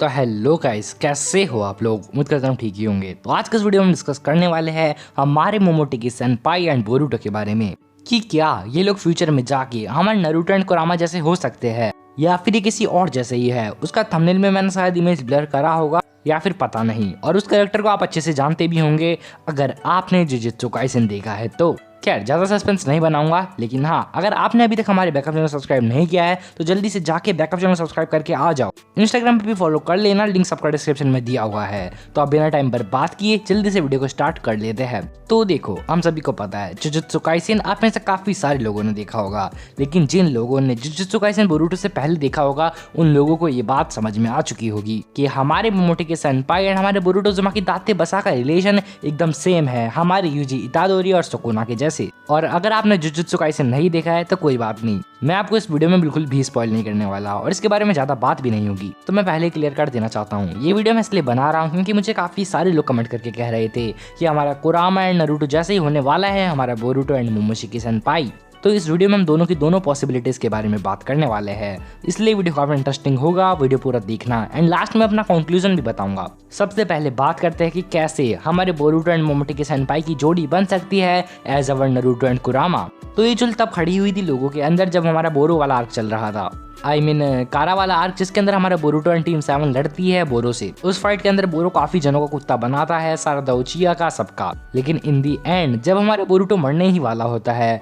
तो hello guys, कैसे हो आप लोग। उम्मीद करता हूँ ठीक ही होंगे। तो आज के इस वीडियो में डिस्कस करने वाले हैं हमारे मोमोटेकी सेनपाई एंड बोरुटो के बारे में कि क्या ये लोग फ्यूचर में जाके हमारे नारुतो एंड कुरामा जैसे हो सकते हैं या फिर ये किसी और जैसे ही है। उसका थंबनेल में मैंने शायद इमेज ब्लर करा होगा या फिर पता नहीं, और उस कैरेक्टर को आप अच्छे से जानते भी होंगे अगर आपने जुजुत्सु काइसेन देखा है तो। खैर ज्यादा सस्पेंस नहीं बनाऊंगा, लेकिन हाँ, अगर आपने अभी तक हमारे बैकअप चैनल सब्सक्राइब नहीं किया है तो जल्दी से जाके बैकअप चैनल सब्सक्राइब करके आ जाओ। इंस्टाग्राम पे भी फॉलो कर लेना, लिंक सबका डिस्क्रिप्शन में दिया हुआ है। तो अब बिना टाइम बर्बाद किए जल्दी से वीडियो को स्टार्ट कर लेते हैं। तो देखो, हम सभी को पता है जुजुत्सु काइसेन आप में से काफी सारे लोगों ने देखा होगा, लेकिन जिन लोगों ने जुजुत्सु काइसेन बोरुटो से पहले देखा होगा उन लोगों को ये बात समझ में आ चुकी होगी कि हमारे मोमोटेकी सेनपाई एंड हमारे बोरुटो उज़ुमाकी दाते बसा का रिलेशन एकदम सेम है हमारे यूजी इतादोरी और सुकुना के जैसे। और अगर आपने जुजुत्सु काइसेन नहीं देखा है तो कोई बात नहीं, मैं आपको इस वीडियो में बिल्कुल भी स्पॉइल नहीं करने वाला और इसके बारे में ज्यादा बात भी नहीं होगी। तो मैं पहले क्लियर कर देना चाहता हूँ, ये वीडियो मैं इसलिए बना रहा हूँ क्योंकि मुझे काफी सारे लोग कमेंट करके कह रहे थे कि हमारा कुरामा एंड नारुतो जैसे ही होने वाला है हमारा बोरुटो एंड मोमोशिकी सेनपाई। तो इस वीडियो में हम दोनों की दोनों पॉसिबिलिटीज के बारे में बात करने वाले हैं, इसलिए वीडियो काफी इंटरेस्टिंग होगा। वीडियो पूरा देखना एंड लास्ट में अपना कंक्लूजन भी बताऊंगा। सबसे पहले बात करते हैं कि कैसे हमारे बोरुटो एंड मोमोटेकी सेनपाई की जोड़ी बन सकती है एज अवर नारुतो एंड कुरामा। तो ये चुल तब खड़ी हुई थी लोगों के अंदर जब हमारा बोरो वाला आर्क चल रहा था, कारा वाला आर्क, जिसके अंदर हमारा बोरुटो एंड टीम 7 लड़ती है बोरो से। उस फाइट के अंदर बोरो काफी जनों का कुत्ता बनाता है, सारदा उचिया का, सबका। लेकिन इन दी एंड जब हमारे बोरुटो मरने ही वाला होता है,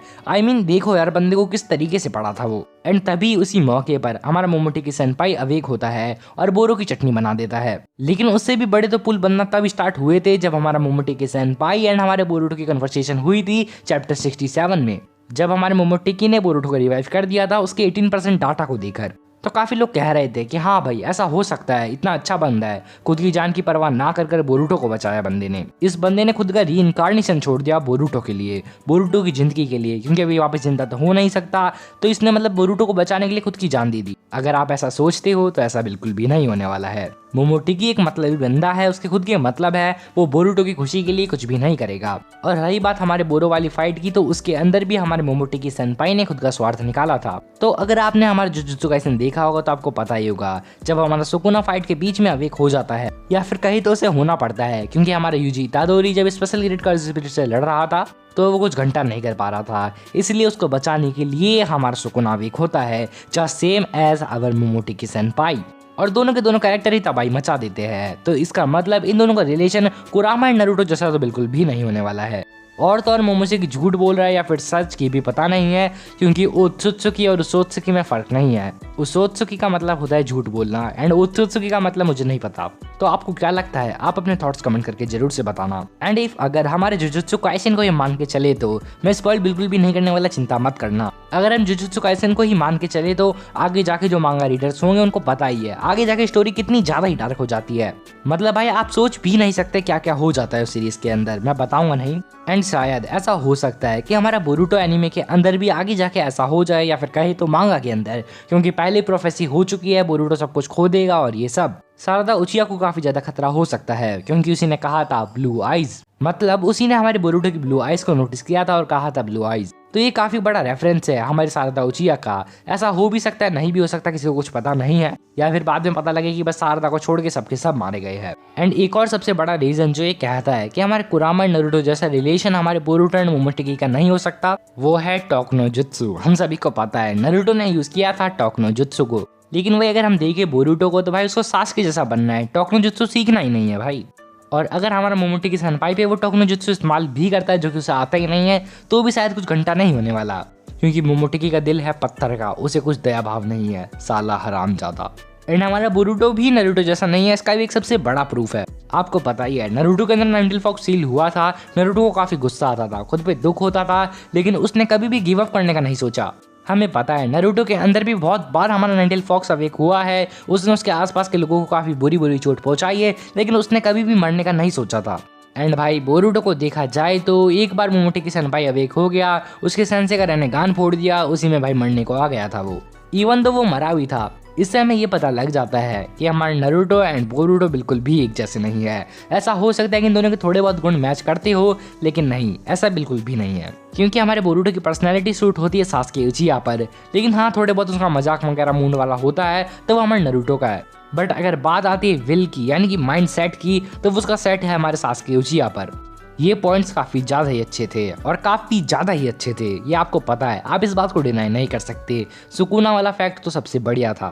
देखो यार बंदे को किस तरीके से पड़ा था वो। एंड तभी उसी मौके पर हमारा मोमोटेकी सेनपाई अवेक होता है और बोरो की चटनी बना देता है। लेकिन उससे भी बड़े तो पुल बनना तब स्टार्ट हुए थे जब हमारा मोमोटेकी सेनपाई एंड हमारे बोरुटो की कन्वर्सेशन हुई थी चैप्टर 67 में, जब हमारे मोमोटेकी ने बोरुटो को रिवाइव कर दिया था उसके 18% डाटा को देकर। तो काफी लोग कह रहे थे कि हाँ भाई ऐसा हो सकता है, इतना अच्छा बंदा है, खुद की जान की परवाह ना कर बोरुटो को बचाया बंदे ने। इस बंदे ने खुद का रीइंकार्नेशन छोड़ दिया बोरुटो के लिए, बोरुटो की जिंदगी के लिए, क्योंकि अभी वापस जिंदा तो हो नहीं सकता। तो इसने मतलब बोरुटो को बचाने के लिए खुद की जान दे दी। अगर आप ऐसा सोचते हो तो ऐसा बिल्कुल भी नहीं होने वाला है। मोमोटेकी एक मतलबी बंदा है, उसके खुद के मतलब है, वो बोरुटो की खुशी के लिए कुछ भी नहीं करेगा। और रही बात हमारे बोरो वाली फाइट की, तो उसके अंदर भी हमारे मोमोटेकी सेनपाई ने खुद का स्वार्थ निकाला था। तो अगर आपने हमारा जुजुत्सु काइसेन देखा होगा तो आपको पता ही होगा, जब हमारा सुकुना फाइट के बीच में अवेक हो जाता है, या फिर कहीं तो उसे होना पड़ता है, क्योंकि हमारे यूजी इतादोरी जब स्पेशल ग्रेड का स्पिरिट से लड़ रहा था तो वो कुछ घंटा नहीं कर पा रहा था, इसलिए उसको बचाने के लिए हमारा सुकुना अवेक होता है, जस्ट सेम एज आवर मोमोटेकी सेनपाई। और दोनों के दोनों कैरेक्टर ही तबाही मचा देते हैं। तो इसका मतलब इन दोनों का रिलेशन कुरामा एंड नारुतो जैसा तो बिल्कुल भी नहीं होने वाला है। और तो और मोमोशिकी झूठ बोल रहा है या फिर सच की भी पता नहीं है, क्योंकि ओत्सुत्सुकी और उसोत्सुकी में फर्क नहीं है। उसोत्सुकी का मतलब होता है झूठ बोलना एंड ओत्सुत्सुकी का मतलब मुझे नहीं पता। तो आपको क्या लगता है, आप अपने थॉट्स कमेंट करके जरूर से बताना। एंड इफ अगर हमारे जुजुत्सु काइसेन को ये मान के चले तो मैं स्पॉइल बिल्कुल भी नहीं करने वाला, चिंता मत करना। अगर हम जुजुत्सु काइसेन को ही मान के चले तो आगे जाके जो मांगा रीडर्स होंगे उनको पता ही है आगे जाके स्टोरी कितनी ज्यादा ही डार्क हो जाती है। मतलब भाई आप सोच भी नहीं सकते क्या क्या हो जाता है उस सीरीज के अंदर, मैं बताऊंगा नहीं। एंड शायद ऐसा हो सकता है कि हमारा बोरुटो एनीमे के अंदर भी आगे जाके ऐसा हो जाए, या फिर कहे तो मांगा के अंदर, क्योंकि पहले प्रोफेसी हो चुकी है, बोरुटो सब कुछ खो देगा और ये सब। सारदा उचिया को काफी ज्यादा खतरा हो सकता है, क्योंकि उसी ने कहा था ब्लू आइज, मतलब उसी ने हमारे बोरुटो की ब्लू आइज को नोटिस किया था और कहा था ब्लू आइज। तो ये काफी बड़ा रेफरेंस है हमारे सारदा उचिया का। ऐसा हो भी सकता है, नहीं भी हो सकता, किसी को कुछ पता नहीं है, या फिर बाद में पता लगे कि बस सारदा को छोड़ के सबके सब मारे गए हैं। एंड एक और सबसे बड़ा रीजन जो ये कहता है कि हमारे कुरामा एंड नारुतो जैसा रिलेशन हमारे बोरुटो एंड मोमोटेकी का नहीं हो सकता, वो है टोकनो जुत्सु। हम सभी को पता है नारुतो ने यूज किया था टोकनो जुत्सु को, लेकिन वही अगर हम देखें बोरुटो को तो भाई उसको सासुके जैसा बनना है, टोकनो जुत्सु सीखना ही नहीं है भाई। और अगर हमारा मोमोटेकी सेनपाई पे वो टोकनो जुत्सु इस्तेमाल भी करता है जो कि उसे आता ही नहीं है, तो भी शायद कुछ घंटा नहीं होने वाला, क्योंकि मोमोटेकी का दिल है पत्थर का, उसे कुछ दया भाव नहीं है, साला हरामजादा। एंड हमारा बोरुटो भी नारुतो जैसा नहीं है, इसका भी एक सबसे बड़ा प्रूफ है। आपको पता ही है नारुतो के अंदर नाइनटेल फॉक्स सील हुआ था, नारुतो को काफी गुस्सा आता था, खुद पे दुख होता था, लेकिन उसने कभी भी गिव अप करने का नहीं सोचा। हमें पता है नारुतो के अंदर भी बहुत बार हमारा नाइनटेल फॉक्स अवेक हुआ है, उसने उसके आसपास के लोगों को काफी बुरी बुरी चोट पहुंचाई है, लेकिन उसने कभी भी मरने का नहीं सोचा था। एंड भाई बोरुटो को देखा जाए तो एक बार मोमोटेकी सेनपाई अवेक हो गया, उसके सेंसे का रेनेगान फोड़ दिया, उसी में भाई मरने को आ गया था वो। इवन तो वो मरा भी था, इससे हमें ये पता लग जाता है कि हमारे नारुतो एंड बोरुतो बिल्कुल भी एक जैसे नहीं है। ऐसा हो सकता है कि इन दोनों के थोड़े बहुत गुण मैच करते हो, लेकिन नहीं, ऐसा बिल्कुल भी नहीं है। क्योंकि हमारे बोरुतो की पर्सनैलिटी सूट होती है सास्के उचिया पर, लेकिन हाँ थोड़े बहुत उसका मजाक वगैरह मूड वाला होता है तो वो हमारे नारुतो का है। बट अगर बात आती है विल की यानी कि माइंड सेट की, तो उसका सेट है हमारे सास्के उचिया पर। ये पॉइंट्स काफ़ी ज़्यादा ही अच्छे थे और काफ़ी ज़्यादा ही अच्छे थे, ये आपको पता है, आप इस बात को डिनाई नहीं कर सकते। सुकूना वाला फैक्ट तो सबसे बढ़िया था।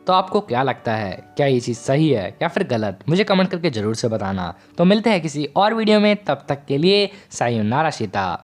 तो आपको क्या लगता है, क्या ये चीज़ सही है या फिर गलत? मुझे कमेंट करके ज़रूर से बताना। तो मिलते हैं किसी और वीडियो में, तब तक के लिए सायोनारा शिता।